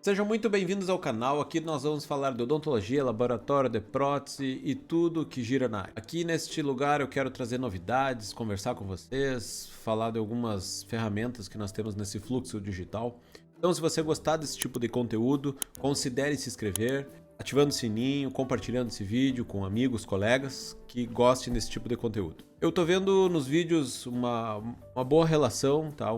Sejam muito bem-vindos ao canal. Aqui nós vamos falar de odontologia, laboratório de prótese e tudo que gira na área. Aqui neste lugar eu quero trazer novidades, conversar com vocês, falar de algumas ferramentas que nós temos nesse fluxo digital. Então, se você gostar desse tipo de conteúdo, considere se inscrever, ativando o sininho, compartilhando esse vídeo com amigos, colegas que gostem desse tipo de conteúdo. Eu tô vendo nos vídeos uma boa relação, tá?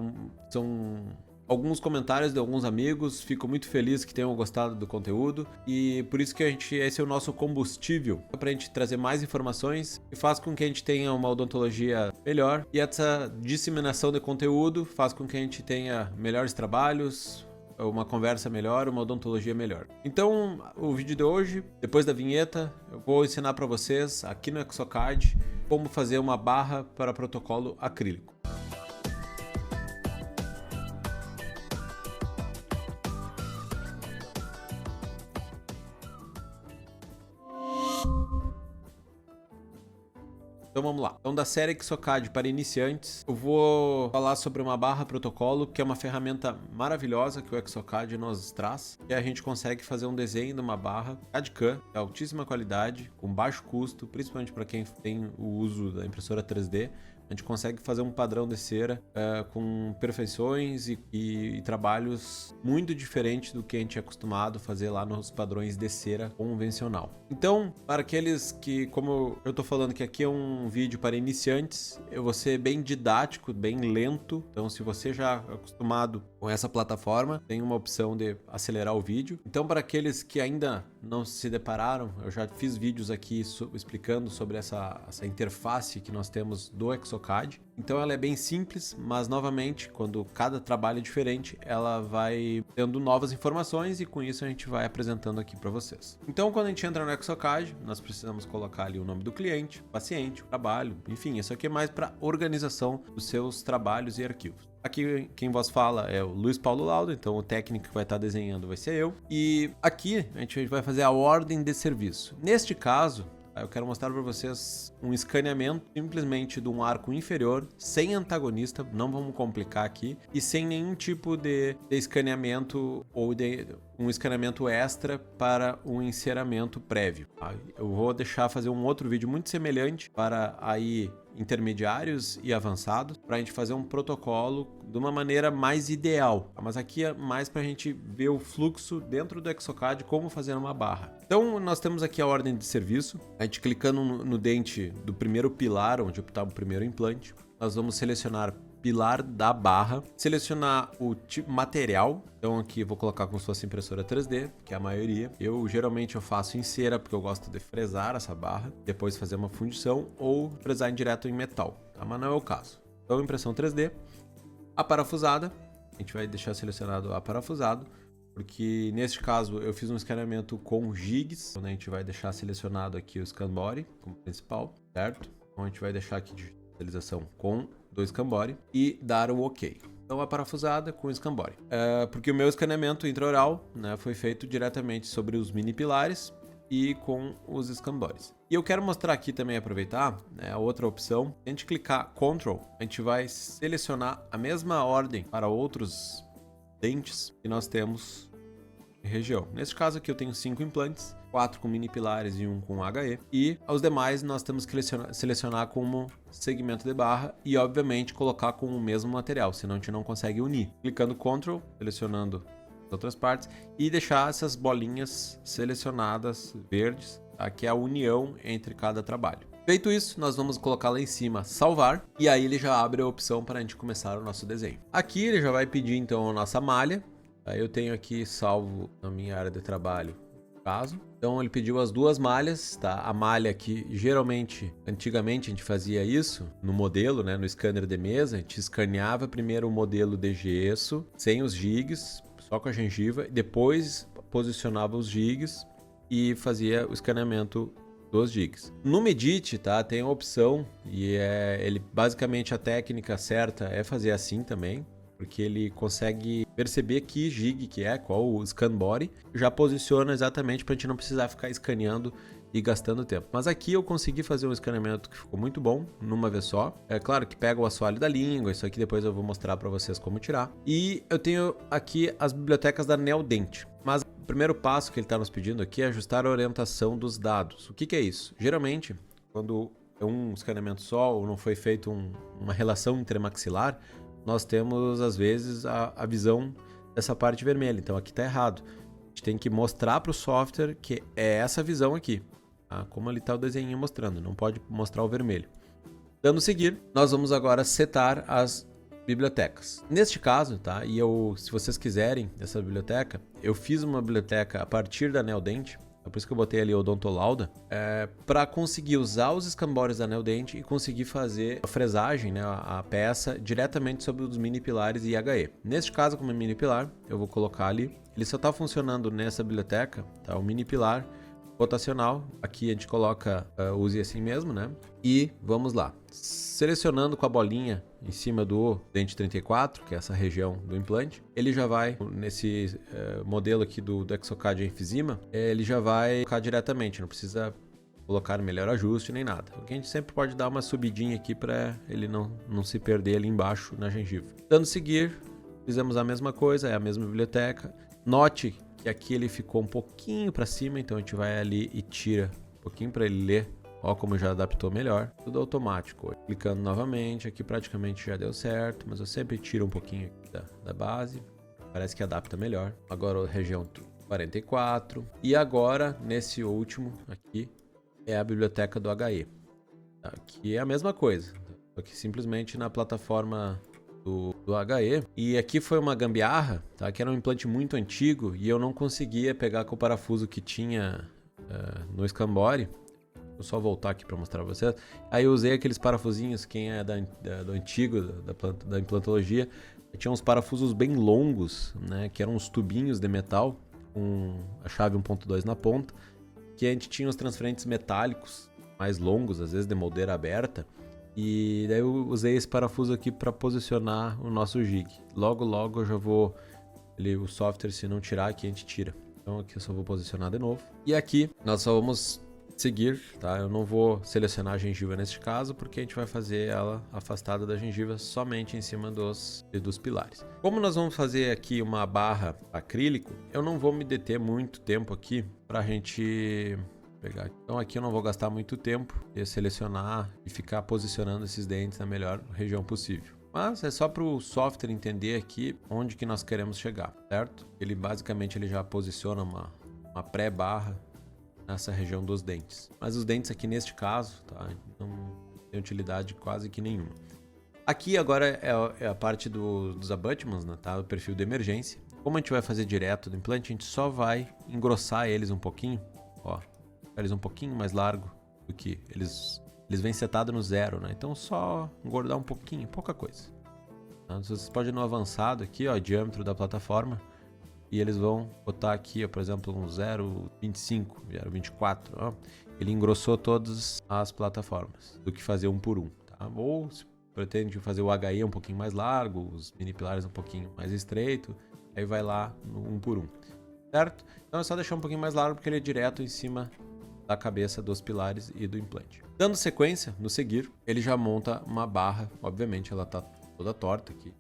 São alguns comentários de alguns amigos, fico muito feliz que tenham gostado do conteúdo e por isso que esse é o nosso combustível para a gente trazer mais informações e faz com que a gente tenha uma odontologia melhor, e essa disseminação de conteúdo faz com que a gente tenha melhores trabalhos, uma conversa melhor, uma odontologia melhor. Então, o vídeo de hoje, depois da vinheta, eu vou ensinar para vocês aqui no exocad como fazer uma barra para protocolo acrílico. Então vamos lá. Então, da série exocad para iniciantes, eu vou falar sobre uma barra protocolo, que é uma ferramenta maravilhosa que o exocad nos traz, e a gente consegue fazer um desenho de uma barra CAD/CAM de altíssima qualidade, com baixo custo, principalmente para quem tem o uso da impressora 3D. A gente consegue fazer um padrão de cera com perfeições e trabalhos muito diferentes do que a gente é acostumado a fazer lá nos padrões de cera convencional. Então, para aqueles que, como eu tô falando que aqui é um vídeo para iniciantes, eu vou ser bem didático, bem lento. Então, se você já é acostumado com essa plataforma, tem uma opção de acelerar o vídeo. Então, para aqueles que ainda não se depararam, eu já fiz vídeos aqui explicando sobre essa interface que nós temos do exocad. Então ela é bem simples, mas novamente, quando cada trabalho é diferente, ela vai tendo novas informações e com isso a gente vai apresentando aqui para vocês. Então, quando a gente entra no exocad, nós precisamos colocar ali o nome do cliente, paciente, o trabalho, enfim, isso aqui é mais para organização dos seus trabalhos e arquivos. Aqui quem vos fala é o Luiz Paulo Laudo, então o técnico que vai estar desenhando vai ser eu. E aqui a gente vai fazer a ordem de serviço. Neste caso, eu quero mostrar para vocês um escaneamento simplesmente de um arco inferior, sem antagonista, não vamos complicar aqui, e sem nenhum tipo de escaneamento ou de um escaneamento extra para um enceramento prévio. Eu vou deixar fazer um outro vídeo muito semelhante para aí intermediários e avançados, para a gente fazer um protocolo de uma maneira mais ideal. Mas aqui é mais para a gente ver o fluxo dentro do exocad, como fazer uma barra. Então nós temos aqui a ordem de serviço. A gente clicando no dente do primeiro pilar, onde está o primeiro implante, nós vamos selecionar pilar da barra, selecionar o tipo material. Então aqui eu vou colocar como se fosse impressora 3D, que é a maioria. Geralmente eu faço em cera, porque eu gosto de fresar essa barra, depois fazer uma fundição ou fresar em direto em metal, tá? Mas não é o caso. Então impressão 3D, a parafusada, a gente vai deixar selecionado a parafusado, porque neste caso eu fiz um escaneamento com gigs, onde a gente vai deixar selecionado aqui o scan body como principal, certo? Então a gente vai deixar aqui digitalização com 2 scan body e dar o OK. Então a parafusada com o scan body. Porque o meu escaneamento intraoral, né, foi feito diretamente sobre os mini pilares e com os scan bodies. E eu quero mostrar aqui também, aproveitar, né, a outra opção. Se a gente clicar Ctrl, a gente vai selecionar a mesma ordem para outros dentes que nós temos em região. Neste caso aqui eu tenho 5 implantes, 4 com mini pilares e 1 com HE, e os demais nós temos que selecionar como segmento de barra e obviamente colocar com o mesmo material, senão a gente não consegue unir. Clicando Ctrl, selecionando as outras partes e deixar essas bolinhas selecionadas verdes, tá? Que é a união entre cada trabalho. Feito isso, nós vamos colocar lá em cima salvar, e aí ele já abre a opção para a gente começar o nosso desenho. Aqui ele já vai pedir então a nossa malha. Aí eu tenho aqui salvo na minha área de trabalho caso. Então ele pediu as 2 malhas, tá? A malha que geralmente, antigamente a gente fazia isso no modelo, né? No scanner de mesa, a gente escaneava primeiro o modelo de gesso, sem os gigs, só com a gengiva, e depois posicionava os gigs e fazia o escaneamento dos gigs. No Medit, tá? Tem a opção e ele basicamente a técnica certa é fazer assim também, porque ele consegue perceber que gig que é, qual o scan body, já posiciona exatamente para a gente não precisar ficar escaneando e gastando tempo. Mas aqui eu consegui fazer um escaneamento que ficou muito bom, numa vez só. É claro que pega o assoalho da língua, isso aqui depois eu vou mostrar para vocês como tirar. E eu tenho aqui as bibliotecas da Neodent. Mas o primeiro passo que ele está nos pedindo aqui é ajustar a orientação dos dados. O que é isso? Geralmente, quando é um escaneamento só ou não foi feito uma relação intermaxilar, nós temos às vezes a visão dessa parte vermelha. Então aqui está errado. A gente tem que mostrar para o software que é essa visão aqui. Tá? Como ali está o desenho mostrando, não pode mostrar o vermelho. Dando seguir, nós vamos agora setar as bibliotecas. Neste caso, tá? E se vocês quiserem essa biblioteca, eu fiz uma biblioteca a partir da Neodent, é por isso que eu botei ali o Odontolauda, para conseguir usar os escambores da Neodent e conseguir fazer a fresagem, né, a peça, diretamente sobre os mini pilares IHE. Neste caso, como é mini pilar, eu vou colocar ali. Ele só está funcionando nessa biblioteca, tá? O mini pilar rotacional, aqui a gente coloca, use assim mesmo, né? E vamos lá. Selecionando com a bolinha em cima do dente 34, que é essa região do implante, ele já vai, nesse modelo aqui do Exocad Enfisema, ele já vai colocar diretamente, não precisa colocar melhor ajuste nem nada. Porque a gente sempre pode dar uma subidinha aqui para ele não se perder ali embaixo na gengiva. Dando seguir, fizemos a mesma coisa, é a mesma biblioteca. Note que aqui ele ficou um pouquinho para cima, então a gente vai ali e tira um pouquinho para ele ler. Ó como já adaptou melhor. Tudo automático. Clicando novamente, aqui praticamente já deu certo, mas eu sempre tiro um pouquinho da base. Parece que adapta melhor. Agora a região 44. E agora, nesse último aqui, é a biblioteca do HE. Aqui é a mesma coisa. Aqui simplesmente na plataforma do HE. E aqui foi uma gambiarra, tá? Que era um implante muito antigo e eu não conseguia pegar com o parafuso que tinha no escambore. Vou só voltar aqui para mostrar para vocês. Aí eu usei aqueles parafusinhos, quem é do antigo, da implantologia, tinha uns parafusos bem longos, né? Que eram uns tubinhos de metal com a chave 1.2 na ponta, que a gente tinha os transferentes metálicos mais longos, às vezes de moldeira aberta. E daí eu usei esse parafuso aqui para posicionar o nosso jig. Logo eu já vou... o software, se não tirar, aqui a gente tira. Então aqui eu só vou posicionar de novo. E aqui nós só vamos seguir, tá? Eu não vou selecionar a gengiva neste caso, porque a gente vai fazer ela afastada da gengiva somente em cima dos pilares. Como nós vamos fazer aqui uma barra acrílico, eu não vou me deter muito tempo aqui para a gente pegar. Então aqui eu não vou gastar muito tempo de selecionar e ficar posicionando esses dentes na melhor região possível. Mas é só para o software entender aqui onde que nós queremos chegar, certo? Ele basicamente já posiciona uma pré-barra nessa região dos dentes. Mas os dentes aqui neste caso, tá, não tem utilidade quase que nenhuma. Aqui agora é a parte dos abutments, né, tá, o perfil de emergência. Como a gente vai fazer direto do implante, a gente só vai engrossar eles um pouquinho, ó, eles um pouquinho mais largo do que eles vêm setados no 0, né? Então só engordar um pouquinho, pouca coisa. Tá? Vocês podem ir no avançado aqui, ó, diâmetro da plataforma. E eles vão botar aqui, ó, por exemplo, um 0,25, 0,24. Ó. Ele engrossou todas as plataformas, do que fazer um por um. Tá? Ou se pretende fazer o HI um pouquinho mais largo, os mini pilares um pouquinho mais estreito, aí vai lá no um por um. Certo? Então é só deixar um pouquinho mais largo, porque ele é direto em cima da cabeça dos pilares e do implante. Dando sequência, no seguir, ele já monta uma barra. Obviamente ela está toda torta aqui.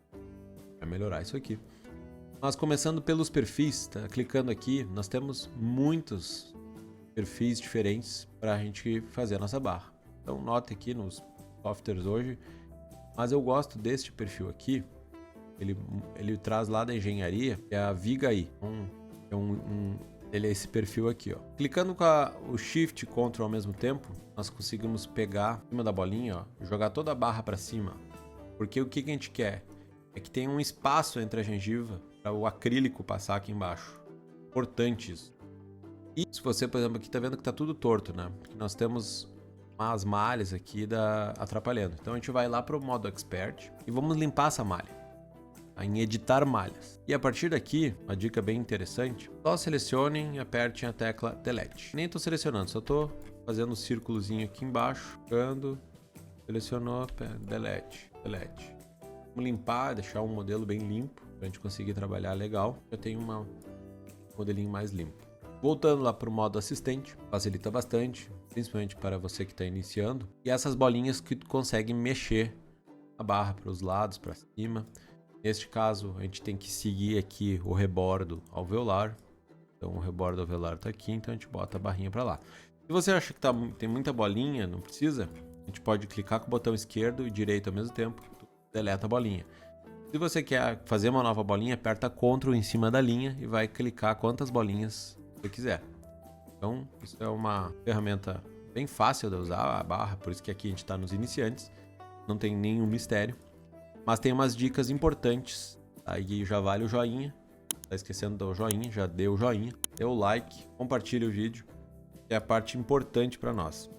Vai melhorar isso aqui. Mas começando pelos perfis, tá? Clicando aqui, nós temos muitos perfis diferentes para a gente fazer a nossa barra. Então note aqui nos softwares hoje, mas eu gosto deste perfil aqui. Ele traz lá da engenharia, que é a Viga-I. Ele é esse perfil aqui, ó. Clicando com o Shift e Ctrl ao mesmo tempo, nós conseguimos pegar em cima da bolinha, ó, jogar toda a barra para cima. Porque o que a gente quer? É que tem um espaço entre a gengiva para o acrílico passar aqui embaixo. Importante isso. E se você, por exemplo, aqui tá vendo que tá tudo torto, né? Porque nós temos umas malhas aqui atrapalhando. Então a gente vai lá para o modo Expert e vamos limpar essa malha. Em editar malhas. E a partir daqui, uma dica bem interessante, só selecionem e apertem a tecla Delete. Nem estou selecionando, só estou fazendo um círculozinho aqui embaixo, clicando, selecionou, Delete. Vamos limpar, deixar um modelo bem limpo, para a gente conseguir trabalhar legal. Eu tenho um modelinho mais limpo. Voltando lá para o modo assistente, facilita bastante, principalmente para você que está iniciando. E essas bolinhas que tu consegue mexer a barra para os lados, para cima. Neste caso, a gente tem que seguir aqui o rebordo alveolar. Então o rebordo alveolar está aqui, então a gente bota a barrinha para lá. Se você acha que tem muita bolinha, não precisa, a gente pode clicar com o botão esquerdo e direito ao mesmo tempo, deleta a bolinha. Se você quer fazer uma nova bolinha, aperta Ctrl em cima da linha e vai clicar quantas bolinhas você quiser. Então, isso é uma ferramenta bem fácil de usar, a barra, por isso que aqui a gente está nos iniciantes, não tem nenhum mistério, mas tem umas dicas importantes. Aí já vale o joinha, tá esquecendo do joinha, já deu o joinha, deu o like, compartilha o vídeo, que é a parte importante para nós.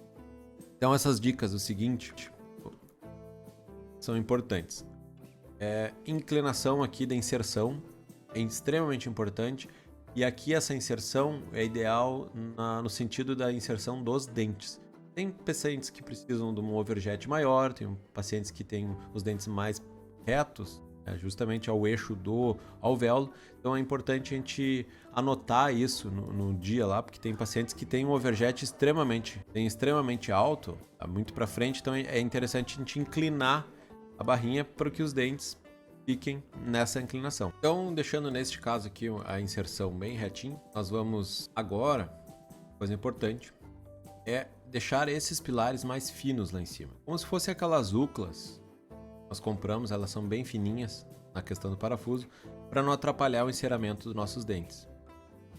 Então essas dicas, o seguinte, são importantes. Inclinação aqui da inserção é extremamente importante. E aqui essa inserção é ideal no sentido da inserção dos dentes. Tem pacientes que precisam de um overjet maior, tem pacientes que têm os dentes mais retos, justamente ao eixo do alvéolo. Então é importante a gente anotar isso no dia lá, porque tem pacientes que têm um overjet extremamente alto, tá muito para frente, então é interessante a gente inclinar a barrinha para que os dentes fiquem nessa inclinação. Então, deixando neste caso aqui a inserção bem retinho, nós vamos agora, coisa importante, é deixar esses pilares mais finos lá em cima. Como se fossem aquelas úclas que nós compramos, elas são bem fininhas na questão do parafuso, para não atrapalhar o enceramento dos nossos dentes.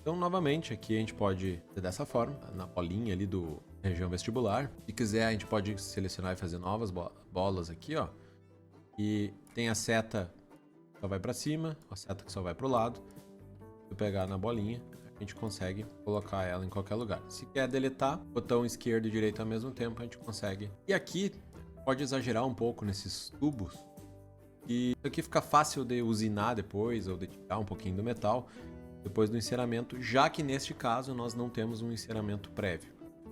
Então, novamente, aqui a gente pode fazer dessa forma, na bolinha ali do região vestibular. Se quiser, a gente pode selecionar e fazer novas bolas aqui, ó. E tem a seta que só vai para cima, a seta que só vai para o lado. Se eu pegar na bolinha, a gente consegue colocar ela em qualquer lugar. Se quer deletar, botão esquerdo e direito ao mesmo tempo, a gente consegue. E aqui pode exagerar um pouco nesses tubos. E isso aqui fica fácil de usinar depois, ou de tirar um pouquinho do metal depois do enceramento, já que neste caso nós não temos um enceramento prévio.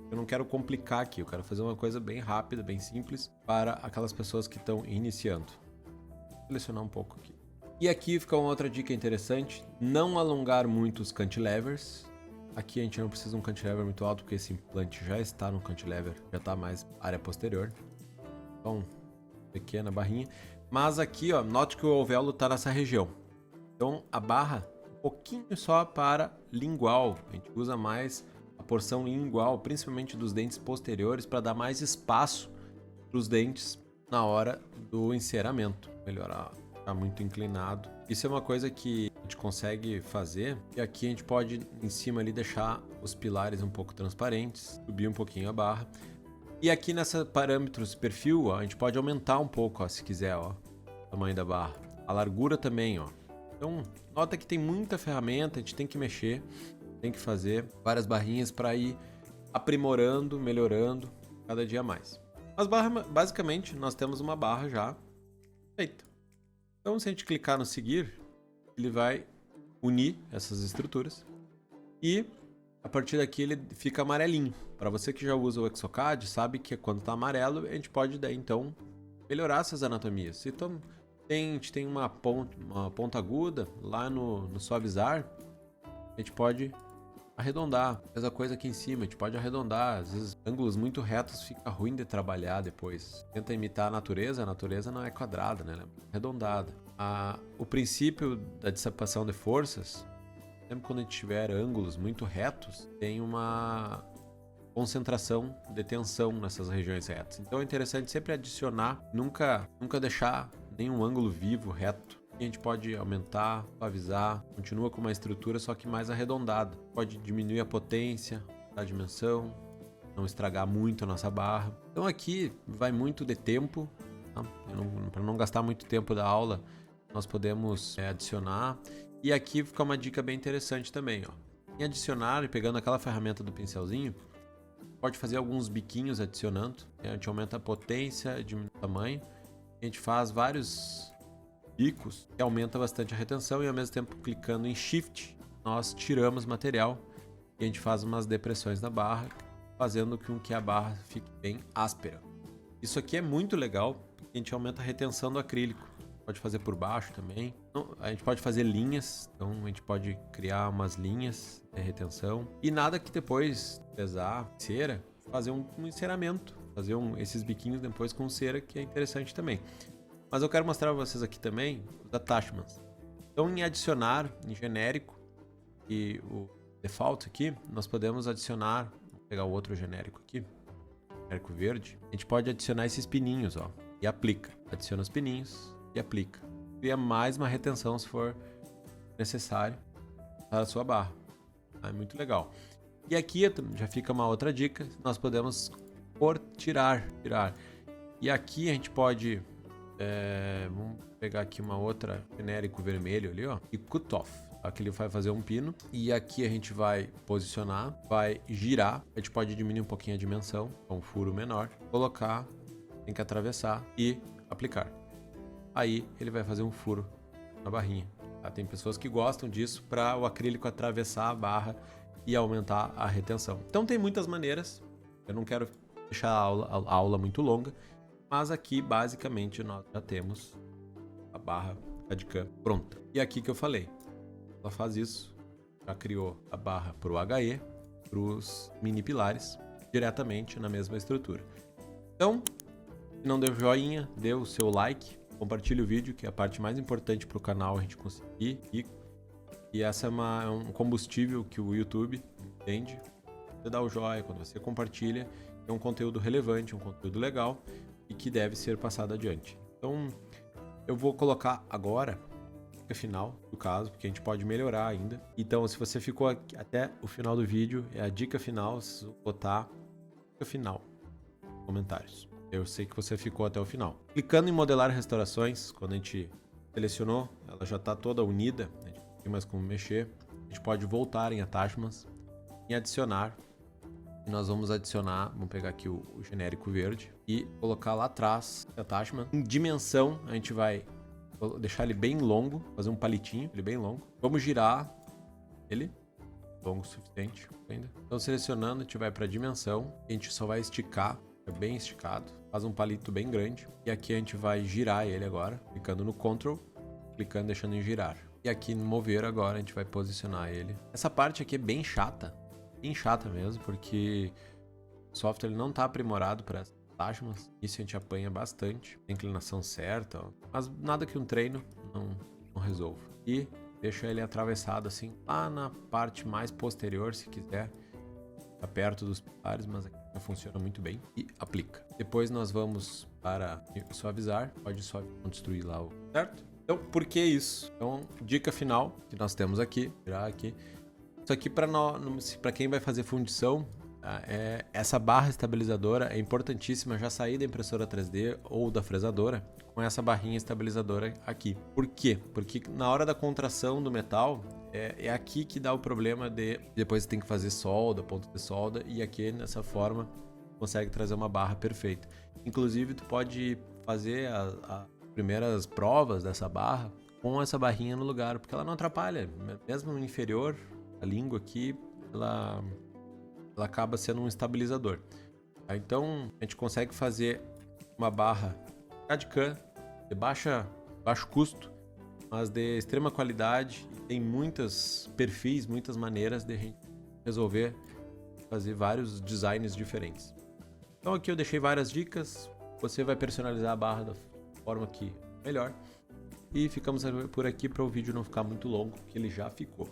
Eu não quero complicar aqui, eu quero fazer uma coisa bem rápida, bem simples para aquelas pessoas que estão iniciando. Vou selecionar um pouco aqui. E aqui fica uma outra dica interessante, não alongar muito os cantilevers. Aqui a gente não precisa de um cantilever muito alto, porque esse implante já está no cantilever, já está mais área posterior. Então, pequena barrinha. Mas aqui, ó, note que o alvéolo está nessa região. Então a barra, um pouquinho só para lingual. A gente usa mais a porção lingual, principalmente dos dentes posteriores, para dar mais espaço para os dentes na hora do enceramento. Melhorar, ficar muito inclinado. Isso é uma coisa que a gente consegue fazer. E aqui a gente pode, em cima ali, deixar os pilares um pouco transparentes, subir um pouquinho a barra. E aqui nessa parâmetros perfil, ó, a gente pode aumentar um pouco, ó, se quiser, ó, o tamanho da barra. A largura também, ó. Então, nota que tem muita ferramenta, a gente tem que mexer, tem que fazer várias barrinhas para ir aprimorando, melhorando cada dia mais. Mas basicamente, nós temos uma barra já feita. Então, se a gente clicar no seguir, ele vai unir essas estruturas e a partir daqui ele fica amarelinho. Para você que já usa o Exocad, sabe que quando está amarelo, a gente pode daí então melhorar essas anatomias. Então, a gente tem uma ponta aguda lá no suavizar, a gente pode arredondar. Mesma coisa aqui em cima, a gente pode arredondar. Às vezes, ângulos muito retos fica ruim de trabalhar depois. Tenta imitar a natureza não é quadrada, né? Ela é arredondada. O princípio da dissipação de forças, sempre quando a gente tiver ângulos muito retos, tem uma concentração de tensão nessas regiões retas. Então é interessante sempre adicionar, nunca deixar nenhum ângulo vivo, reto. E a gente pode aumentar, suavizar, continua com uma estrutura só que mais arredondada. Pode diminuir a potência, a dimensão, não estragar muito a nossa barra. Então aqui vai muito de tempo, tá? Para não gastar muito tempo da aula, nós podemos adicionar. E aqui fica uma dica bem interessante também, ó. Em adicionar e pegando aquela ferramenta do pincelzinho, pode fazer alguns biquinhos adicionando. A gente aumenta a potência, diminui o tamanho. A gente faz vários bicos que aumenta bastante a retenção e ao mesmo tempo clicando em Shift, nós tiramos material e a gente faz umas depressões na barra, fazendo com que a barra fique bem áspera. Isso aqui é muito legal, porque a gente aumenta a retenção do acrílico. pode fazer por baixo também. Então, a gente pode fazer linhas, então a gente pode criar umas linhas de retenção. E nada que depois pesar cera, fazer um enceramento, fazer esses biquinhos depois com cera, que é interessante também. Mas eu quero mostrar para vocês aqui também os attachments. Então, em adicionar, em genérico, e o default aqui, nós podemos adicionar, vou pegar o outro genérico aqui, genérico verde, a gente pode adicionar esses pininhos, ó, e aplica. Adiciona os pininhos e aplica. Cria mais uma retenção se for necessário para a sua barra. É muito legal. E aqui já fica uma outra dica, nós podemos tirar. E aqui a gente pode, vamos pegar aqui uma outra genérico vermelho ali, ó, e cut off. Aqui ele vai fazer um pino e aqui a gente vai posicionar, vai girar, a gente pode diminuir um pouquinho a dimensão, com um furo menor, colocar, tem que atravessar e aplicar. Aí ele vai fazer um furo na barrinha. Tá? Tem pessoas que gostam disso para o acrílico atravessar a barra e aumentar a retenção. Então tem muitas maneiras, eu não quero deixar a aula muito longa, mas aqui basicamente nós já temos a barra CAD/CAM pronta. E aqui que eu falei, ela faz isso, já criou a barra para o HE, para os mini pilares, diretamente na mesma estrutura. Então, se não deu joinha, dê o seu like, compartilhe o vídeo, que é a parte mais importante para o canal a gente conseguir. E essa é um combustível que o YouTube entende. Você dá o joia, quando você compartilha, é um conteúdo relevante, um conteúdo legal e que deve ser passado adiante. Então, eu vou colocar agora a final do caso, porque a gente pode melhorar ainda. Então, se você ficou aqui até o final do vídeo, é a dica final, se botar dica final nos comentários. Eu sei que você ficou até o final. Clicando em modelar restaurações, quando a gente selecionou, ela já está toda unida, a gente não tem mais como mexer. A gente pode voltar em attachments, em adicionar, e nós vamos adicionar, vamos pegar aqui o genérico verde e colocar lá atrás attachment. Em dimensão, a gente vai deixar ele bem longo, fazer um palitinho, ele bem longo. Vamos girar ele, longo o suficiente ainda. Então, selecionando, a gente vai para dimensão, a gente só vai esticar, é bem esticado, faz um palito bem grande. E aqui a gente vai girar ele agora, clicando no Ctrl, clicando, deixando em girar. E aqui no mover agora a gente vai posicionar ele. Essa parte aqui é bem chata mesmo, porque o software ele não está aprimorado para attachments. Isso a gente apanha bastante, a inclinação certa, ó. Mas nada que um treino não resolva. E deixa ele atravessado assim, lá na parte mais posterior, se quiser, tá perto dos pilares, mas aqui já funciona muito bem. E aplica. Depois nós vamos para suavizar, pode só destruir lá o certo? Então, por que isso? Então, dica final que nós temos aqui, virar aqui. Isso aqui para quem vai fazer fundição, essa barra estabilizadora é importantíssima já sair da impressora 3D ou da fresadora com essa barrinha estabilizadora aqui. Por quê? Porque na hora da contração do metal, é aqui que dá o problema de depois você tem que fazer solda, ponto de solda, e aqui nessa forma consegue trazer uma barra perfeita. Inclusive tu pode fazer as primeiras provas dessa barra com essa barrinha no lugar, porque ela não atrapalha, mesmo no inferior, a língua aqui, ela acaba sendo um estabilizador. Então, a gente consegue fazer uma barra CAD/CAM de baixo custo, mas de extrema qualidade. Tem muitos perfis, muitas maneiras de a gente resolver fazer vários designs diferentes. Então, aqui eu deixei várias dicas. Você vai personalizar a barra da forma que melhor. E ficamos por aqui para o vídeo não ficar muito longo, que ele já ficou.